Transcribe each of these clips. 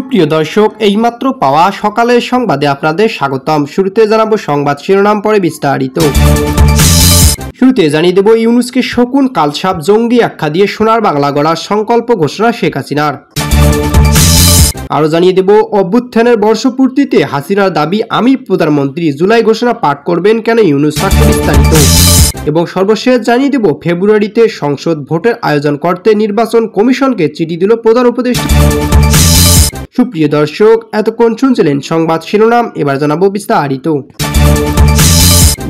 সুপ্রিয় দর্শক, এইমাত্র পাওয়া সকালের সংবাদে আপনাদের স্বাগতম। শুরুতে জানাবো সংবাদ শিরোনাম, পরে বিস্তারিত। শুরুতে জানিয়ে দেব, ইউনূসকে শকুন কালসাপ জঙ্গি আখ্যা দিয়ে সোনার বাংলা গড়ার সংকল্প ঘোষণা শেখ হাসিনার। আরও জানিয়ে দেব, অভ্যুত্থানের বর্ষপূর্তিতে হাসিনার দাবি আমি প্রধানমন্ত্রী, জুলাই ঘোষণা পাঠ করবেন কেন ইউনূস, থাকছে বিস্তারিত। এবং সর্বশেষ জানিয়ে দেব, ফেব্রুয়ারিতে সংসদ ভোটের আয়োজন করতে নির্বাচন কমিশনকে চিঠি দিল প্রধান উপদেষ্টা। সুপ্রিয় দর্শক, এতক্ষণ শুনছিলেন সংবাদ শিরোনাম, এবার জানাবো বিস্তারিত।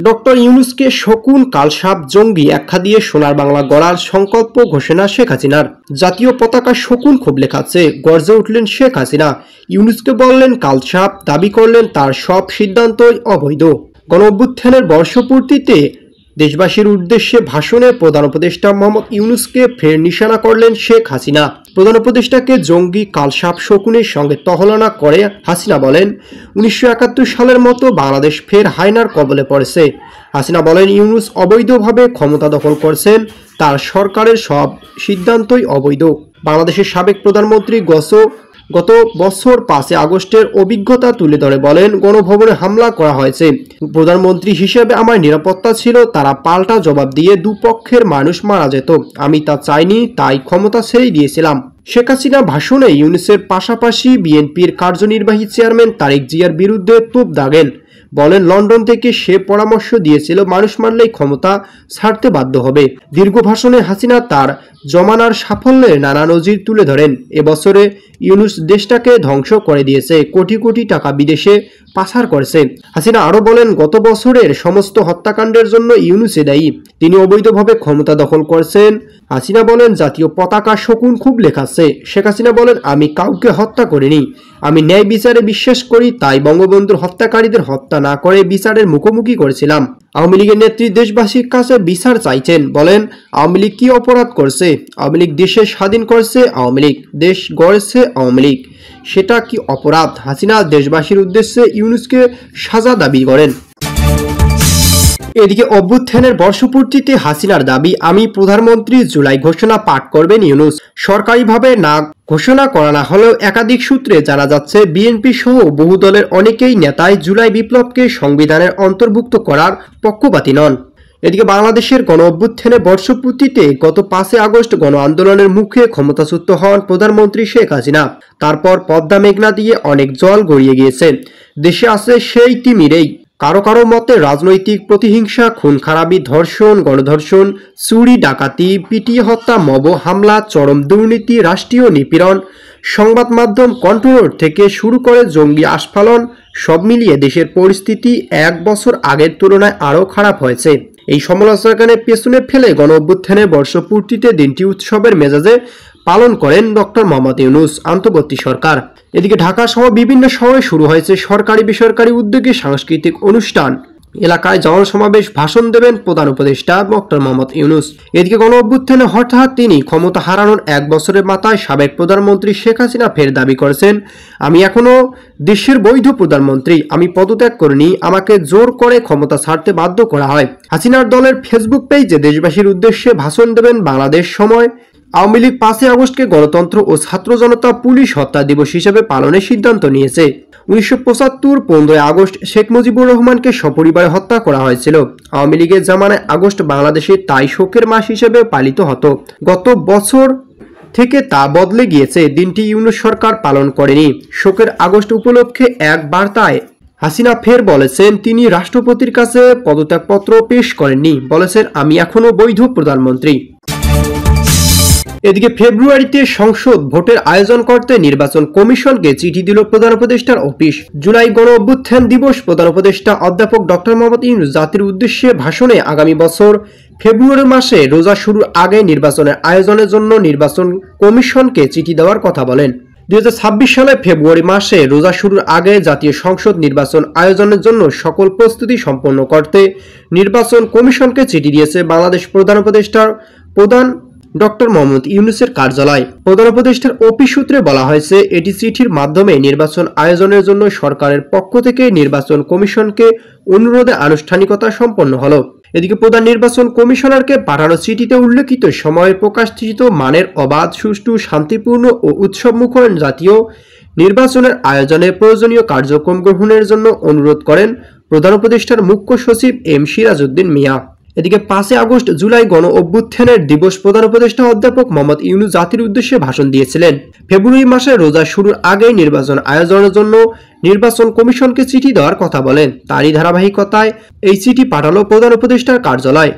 ডক্টর ইউনূসকে শকুন কালসাপ জঙ্গি আখ্যা দিয়ে সোনার বাংলা গড়ার সংকল্প ঘোষণা শেখ হাসিনার। জাতীয় পতাকা শকুন খুব লেখাচ্ছে, গর্জে উঠলেন শেখ হাসিনা। ইউনূসকে বললেন কালসাপ, দাবি করলেন তার সব সিদ্ধান্তই অবৈধ। গণ অভ্যুত্থানের বর্ষপূর্তিতে দেশবাসীর উদ্দেশ্যে ভাষণে প্রধান উপদেষ্টা মোহাম্মদ ইউনূসকে ফের নিশানা করলেন শেখ হাসিনা। প্রধান উপদেষ্টাকে জঙ্গি কালসাপ শকুনের সঙ্গে তুলনা করে হাসিনা বলেন, 1971 সালের মতো বাংলাদেশ ফের হায়নার কবলে পড়েছে। হাসিনা বলেন, ইউনূস অবৈধভাবে ক্ষমতা দখল করছেন, তার সরকারের সব সিদ্ধান্তই অবৈধ। বাংলাদেশের সাবেক প্রধানমন্ত্রী গত বছর 5 আগস্টের অভিজ্ঞতা তুলে ধরে বলেন, গণভবনে হামলা করা হয়েছে, প্রধানমন্ত্রী হিসেবে আমার নিরাপত্তা ছিল, তারা পাল্টা জবাব দিয়ে দুপক্ষের মানুষ মারা যেত, আমি তা চাইনি, তাই ক্ষমতা ছেড়ে দিয়েছিলাম। শেখ হাসিনা ভাষণে ইউনূসের পাশাপাশি বিএনপির কার্যনির্বাহী চেয়ারম্যান তারেক জিয়ার বিরুদ্ধে তোপ দাগেন। বলেন, লন্ডন থেকে সে পরামর্শ দিয়েছিল মানুষ মানলেই ক্ষমতা ছাড়তে বাধ্য হবে। দীর্ঘ ভাষণে হাসিনা তার জমানার সাফল্যের নানা নজির তুলে ধরেন। এবছরে ইউনূস দেশটাকে ধ্বংস করে দিয়েছে, কোটি কোটি টাকা বিদেশে পাচার করেছে। হাসিনা আরও বলেন, গত বছরের সমস্ত হত্যাকাণ্ডের জন্য ইউনূসে দায়ী, তিনি অবৈধভাবে ক্ষমতা দখল করছেন। হাসিনা বলেন, জাতীয় পতাকা শকুন খুব লেখাচ্ছে। শেখ হাসিনা বলেন, আমি কাউকে হত্যা করিনি, আমি ন্যায় বিচারে বিশ্বাস করি, তাই বঙ্গবন্ধুর হত্যাকারীদের হত্যা না করে বিচারের মুখোমুখি করেছিলাম। আওয়ামী লীগের নেত্রী দেশবাসীর কাছে বিচার চাইছেন। বলেন, আওয়ামী লীগ কি অপরাধ করছে? আওয়ামী লীগ দেশে স্বাধীন করছে, আওয়ামী লীগ দেশ গড়েছে, আওয়ামী লীগ, সেটা কি অপরাধ? হাসিনা দেশবাসীর উদ্দেশ্যে ইউনূসকে সাজা দাবি করেন। এদিকে অভ্যুত্থানের বর্ষপূর্তিতে হাসিনার দাবি আমি প্রধানমন্ত্রী, জুলাই ঘোষণা পাঠ করবেন ইউনূস। সরকারিভাবে না ঘোষণা করা না হলেও একাধিক সূত্রে জানা যাচ্ছে, বিএনপি সহ বহু দলের অনেকেই নেতাই জুলাই বিপ্লবকে সংবিধানের অন্তর্ভুক্ত করার পক্ষপাতী নন। এদিকে বাংলাদেশের গণ অভ্যুত্থানের বর্ষপূর্তিতে গত 5 আগস্ট গণ আন্দোলনের মুখে ক্ষমতাচ্যুত হন প্রধানমন্ত্রী শেখ হাসিনা। তারপর পদ্মা মেঘনা দিয়ে অনেক জল গড়িয়ে গিয়েছে, দেশে আছে সেই তিমিরেই। কারো কারো মতে রাজনৈতিক প্রতিহিংসা, খুন খারাপি, ধর্ষণ, গণধর্ষণ, চুরি ডাকাতি, পিটিয়ে হত্যা, মব হামলা, চরম দুর্নীতি, রাষ্ট্রীয় নিপীড়ন, সংবাদ মাধ্যম কন্ট্রোল থেকে শুরু করে জঙ্গি আস্ফালন, সব মিলিয়ে দেশের পরিস্থিতি 1 বছর আগের তুলনায় আরও খারাপ হয়েছে। এই সমালোচনাকে পেছনে ফেলে গণ অভ্যুত্থানের বর্ষপূর্তিতে দিনটি উৎসবের মেজাজে পালন করেন ডক্টর মোহাম্মদ ইউনূস অন্তর্বর্তী সরকার। এদিকে ঢাকা সহ বিভিন্ন শহরে শুরু হয়েছে সরকারি বেসরকারি উদ্যোগে সাংস্কৃতিক অনুষ্ঠান। এলাকায় জনসমাবেশ, ভাষণ দেবেন প্রধান উপদেষ্টা ডক্টর মোহাম্মদ ইউনূস। এদিকে গণ অভ্যুত্থানে হঠাৎ তিনি ক্ষমতা হারানোর 1 বছরের মাথায় সাবেক প্রধানমন্ত্রী শেখ হাসিনা ফের দাবি করেছেন, আমি এখনো দেশের বৈধ প্রধানমন্ত্রী, আমি পদত্যাগ করিনি, আমাকে জোর করে ক্ষমতা ছাড়তে বাধ্য করা হয়। হাসিনার দলের ফেসবুক পেজে দেশবাসীর উদ্দেশ্যে ভাষণ দেবেন বাংলাদেশ সময়। আওয়ামী লীগ 5 আগস্টকে গণতন্ত্র ও ছাত্র জনতা পুলিশ হত্যা দিবস হিসেবে পালনের সিদ্ধান্ত নিয়েছে। 1975 15 আগস্ট শেখ মুজিবুর রহমানকে সপরিবারে হত্যা করা হয়েছিল। আওয়ামী লীগের জামানায় আগস্ট বাংলাদেশে তাই শোকের মাস হিসেবে পালিত হতো। গত বছর থেকে তা বদলে গিয়েছে, দিনটি ইউনূস সরকার পালন করেনি। শোকের আগস্ট উপলক্ষে এক বার্তায় হাসিনা ফের বলেছেন, তিনি রাষ্ট্রপতির কাছে পদত্যাগপত্র পেশ করেননি, বলেছেন আমি এখনো বৈধ প্রধানমন্ত্রী। এদিকে ফেব্রুয়ারিতে সংসদ ভোটের আয়োজন করতে নির্বাচন কমিশনকে চিঠি দিল প্রধান উপদেষ্টার অফিস। জুলাই গণ অভ্যুত্থান দিবস প্রধান উপদেষ্টা অধ্যাপক ডক্টর মোহাম্মদ ইউনূস জাতির উদ্দেশ্যে ভাষণে আগামী বছর ফেব্রুয়ারি মাসে রোজা শুরুর আগে নির্বাচনের আয়োজনের জন্য নির্বাচন কমিশনকে চিঠি দেওয়ার কথা বলেন। 2026 সালে ফেব্রুয়ারি মাসে রোজা শুরুর আগে জাতীয় সংসদ নির্বাচন আয়োজনের জন্য সকল প্রস্তুতি সম্পন্ন করতে নির্বাচন কমিশনকে চিঠি দিয়েছে বাংলাদেশ প্রধান উপদেষ্টার প্রধান ডক্টর মোহাম্মদ ইউনূসের কার্যালয়। প্রধান উপদেষ্টার অফিস সূত্রে বলা হয়েছে, এটি চিঠির মাধ্যমে নির্বাচন আয়োজনের জন্য সরকারের পক্ষ থেকে নির্বাচন কমিশনকে অনুরোধে আনুষ্ঠানিকতা সম্পন্ন হলো। এদিকে প্রধান নির্বাচন কমিশনারকে পাঠানো চিঠিতে উল্লেখিত সময়ে প্রকাশিত মানের অবাধ, সুষ্ঠু, শান্তিপূর্ণ ও উৎসবমুখর জাতীয় নির্বাচনের আয়োজনে প্রয়োজনীয় কার্যক্রম গ্রহণের জন্য অনুরোধ করেন প্রধান উপদেষ্টার মুখ্য সচিব এম সিরাজউদ্দিন মিয়া। এদিকে 5 আগস্ট জুলাই গণ অভ্যুত্থানের দিবস প্রধান উপদেষ্টা অধ্যাপক মোহাম্মদ ইউনূস জাতির উদ্দেশ্যে ভাষণ দিয়েছিলেন। ফেব্রুয়ারি মাসে রোজা শুরুর আগেই নির্বাচন আয়োজনের জন্য নির্বাচন কমিশনকে চিঠি দেওয়ার কথা বলেন। তারই ধারাবাহিকতায় এই চিঠি পাঠালো প্রধান উপদেষ্টার কার্যালয়।